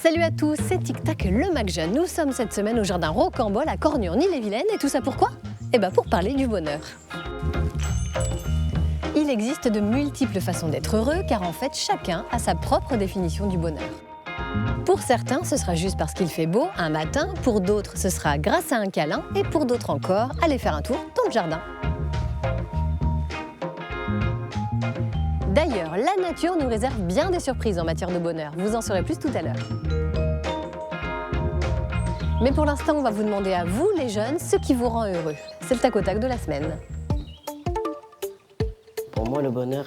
Salut à tous, c'est Tic Tac, le Mac Jeune. Nous sommes cette semaine au jardin Rocambole à Cornu en Ille-et-Vilaine. Et tout ça pourquoi ? Pour parler du bonheur. Il existe de multiples façons d'être heureux, car en fait, chacun a sa propre définition du bonheur. Pour certains, ce sera juste parce qu'il fait beau un matin, pour d'autres, ce sera grâce à un câlin, et pour d'autres encore, aller faire un tour dans le jardin. D'ailleurs, la nature nous réserve bien des surprises en matière de bonheur. Vous en saurez plus tout à l'heure. Mais pour l'instant, on va vous demander à vous, les jeunes, ce qui vous rend heureux. C'est le tac au tac de la semaine. Pour moi, le bonheur,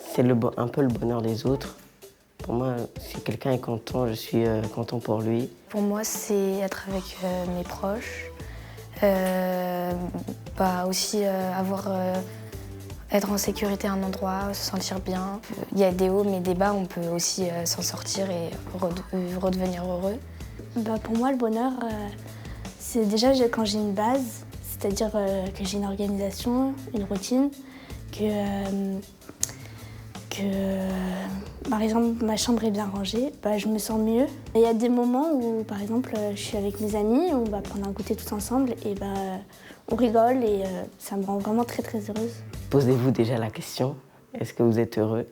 c'est un peu le bonheur des autres. Pour moi, si quelqu'un est content, je suis content pour lui. Pour moi, c'est être avec mes proches, aussi être en sécurité à un endroit, se sentir bien. Il y a des hauts mais des bas, on peut aussi s'en sortir et redevenir heureux. Pour moi, le bonheur, c'est déjà quand j'ai une base, c'est-à-dire que j'ai une organisation, une routine, par exemple, ma chambre est bien rangée, je me sens mieux. Il y a des moments où, par exemple, je suis avec mes amis, on va prendre un goûter tous ensemble et on rigole et ça me rend vraiment très très heureuse. Posez-vous déjà la question, est-ce que vous êtes heureux ?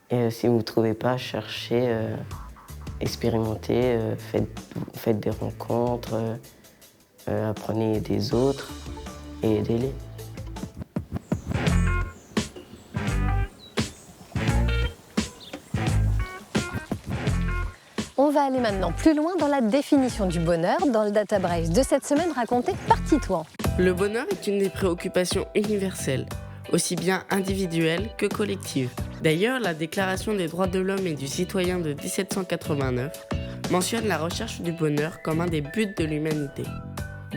Et si vous ne trouvez pas, cherchez, expérimentez, faites des rencontres, apprenez des autres et aidez-les. On va aller maintenant plus loin dans la définition du bonheur, dans le Data Brace de cette semaine raconté par Titouan. Le bonheur est une des préoccupations universelles, aussi bien individuelle que collective. D'ailleurs, la Déclaration des droits de l'homme et du citoyen de 1789 mentionne la recherche du bonheur comme un des buts de l'humanité.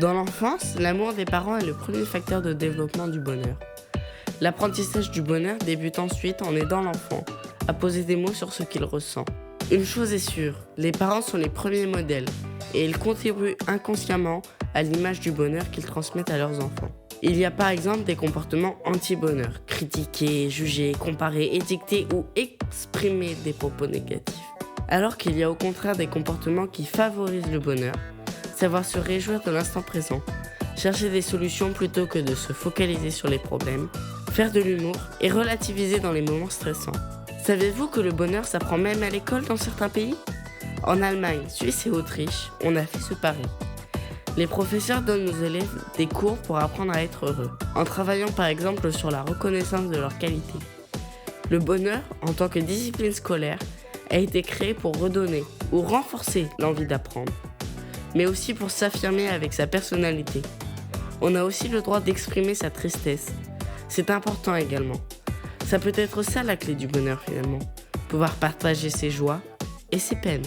Dans l'enfance, l'amour des parents est le premier facteur de développement du bonheur. L'apprentissage du bonheur débute ensuite en aidant l'enfant à poser des mots sur ce qu'il ressent. Une chose est sûre, les parents sont les premiers modèles et ils contribuent inconsciemment à l'image du bonheur qu'ils transmettent à leurs enfants. Il y a par exemple des comportements anti-bonheur, critiquer, juger, comparer, édicter ou exprimer des propos négatifs. Alors qu'il y a au contraire des comportements qui favorisent le bonheur, savoir se réjouir de l'instant présent, chercher des solutions plutôt que de se focaliser sur les problèmes, faire de l'humour et relativiser dans les moments stressants. Savez-vous que le bonheur s'apprend même à l'école dans certains pays ? En Allemagne, Suisse et Autriche, on a fait ce pari. Les professeurs donnent aux élèves des cours pour apprendre à être heureux, en travaillant par exemple sur la reconnaissance de leurs qualités. Le bonheur, en tant que discipline scolaire, a été créé pour redonner ou renforcer l'envie d'apprendre, mais aussi pour s'affirmer avec sa personnalité. On a aussi le droit d'exprimer sa tristesse. C'est important également. Ça peut être ça la clé du bonheur finalement, pouvoir partager ses joies et ses peines.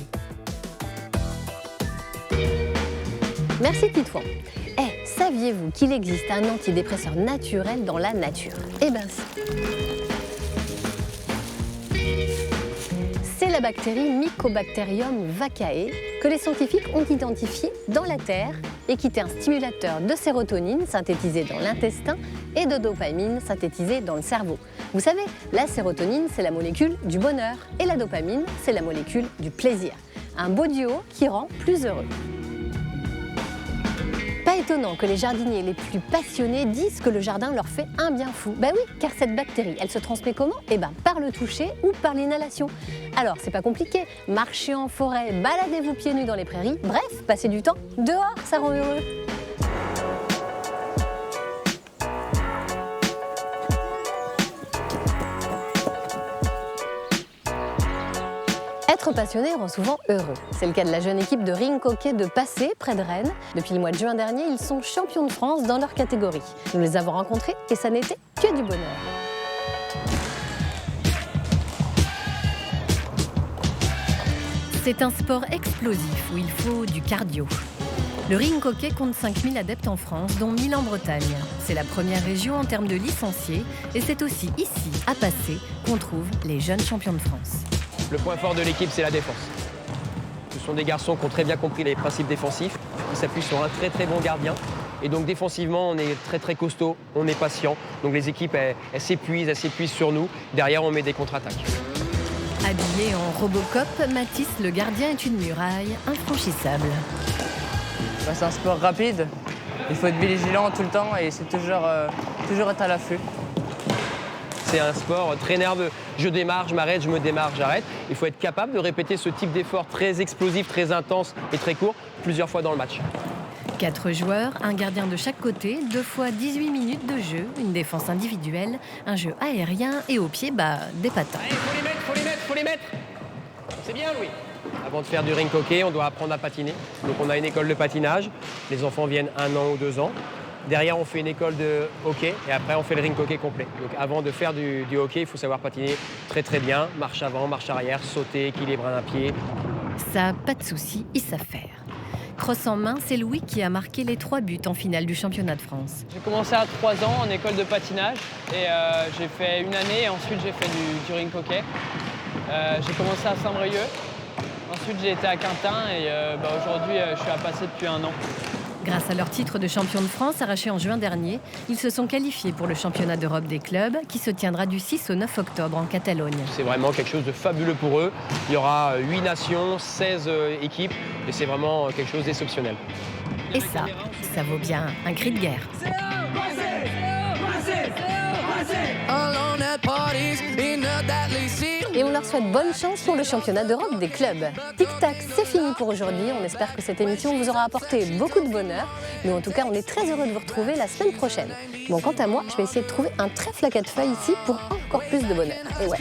Merci Titouan. Saviez-vous qu'il existe un antidépresseur naturel dans la nature ? Si. C'est la bactérie Mycobacterium vaccae que les scientifiques ont identifiée dans la terre et qui est un stimulateur de sérotonine synthétisée dans l'intestin et de dopamine synthétisée dans le cerveau. Vous savez, la sérotonine, c'est la molécule du bonheur et la dopamine, c'est la molécule du plaisir. Un beau duo qui rend plus heureux. Pas étonnant que les jardiniers les plus passionnés disent que le jardin leur fait un bien fou. Oui, car cette bactérie, elle se transmet comment ? Par le toucher ou par l'inhalation. Alors, c'est pas compliqué. Marchez en forêt, baladez-vous pieds nus dans les prairies. Bref, passez du temps dehors, ça rend heureux. Être passionné rend souvent heureux. C'est le cas de la jeune équipe de rink hockey de Passé, près de Rennes. Depuis le mois de juin dernier, ils sont champions de France dans leur catégorie. Nous les avons rencontrés et ça n'était que du bonheur. C'est un sport explosif où il faut du cardio. Le rink hockey compte 5000 adeptes en France, dont 1000 en Bretagne. C'est la première région en termes de licenciés et c'est aussi ici, à Passé, qu'on trouve les jeunes champions de France. Le point fort de l'équipe, c'est la défense. Ce sont des garçons qui ont très bien compris les principes défensifs. Ils s'appuient sur un très très bon gardien. Et donc défensivement, on est très très costaud, on est patient. Donc les équipes, elles s'épuisent sur nous. Derrière, on met des contre-attaques. Habillé en Robocop, Mathis, le gardien, est une muraille infranchissable. C'est un sport rapide, il faut être vigilant tout le temps et c'est toujours être à l'affût. C'est un sport très nerveux. Je démarre, je m'arrête, je me démarre, j'arrête. Il faut être capable de répéter ce type d'effort très explosif, très intense et très court plusieurs fois dans le match. 4 joueurs, un gardien de chaque côté, 2 fois 18 minutes de jeu, une défense individuelle, un jeu aérien et au pied, des patins. Allez, faut les mettre. C'est bien, Louis. Avant de faire du rink hockey, on doit apprendre à patiner. Donc on a une école de patinage. Les enfants viennent 1 an ou 2 ans. Derrière, on fait une école de hockey et après, on fait le rink hockey complet. Donc avant de faire du hockey, il faut savoir patiner très très bien. Marche avant, marche arrière, sauter, équilibre à un pied. Ça, pas de souci, ils savent faire. Crosse en main, c'est Louis qui a marqué les 3 buts en finale du championnat de France. J'ai commencé à 3 ans en école de patinage et j'ai fait 1 année et ensuite j'ai fait du rink hockey. J'ai commencé à Saint-Brieuc, ensuite j'ai été à Quintin et aujourd'hui je suis à Passé depuis 1 an. Grâce à leur titre de champion de France arraché en juin dernier, ils se sont qualifiés pour le championnat d'Europe des clubs qui se tiendra du 6 au 9 octobre en Catalogne. C'est vraiment quelque chose de fabuleux pour eux. Il y aura 8 nations, 16 équipes et c'est vraiment quelque chose d'exceptionnel. Et ça vaut bien un cri de guerre. Et on leur souhaite bonne chance pour le championnat d'Europe des clubs. Tic-tac, c'est fini pour aujourd'hui. On espère que cette émission vous aura apporté beaucoup de bonheur. Mais en tout cas, on est très heureux de vous retrouver la semaine prochaine. Bon, quant à moi, je vais essayer de trouver un trèfle à 4 feuilles ici pour encore plus de bonheur. Et ouais.